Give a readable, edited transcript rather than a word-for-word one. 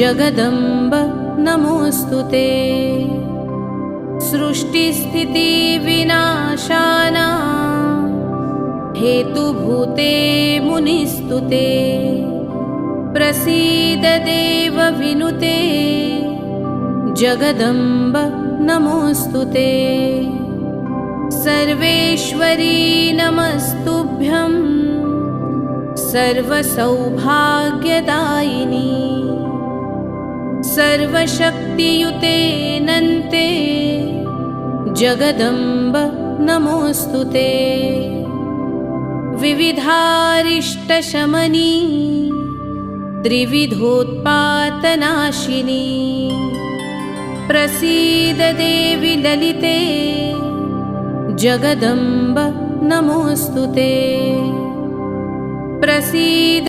जगदम्ब नमोऽस्तुते। सृष्टिस्थितिविनाशाना हेतुभूते मुनिस्तुते। प्रसीद देवविनुते जगदम्ब नमोऽस्तुते। सर्वेश्वरी नमस्तुभ्यं सर्वसौभाग्यदायिनी। सर्वशक्तियुते नन्ते जगदम्ब नमोऽस्तुते। विविधारिष्टशमनी त्रिविधोत्पातनाशिनी। प्रसीद देवि ललिते जगदम्ब नमोऽस्तुते। प्रसीद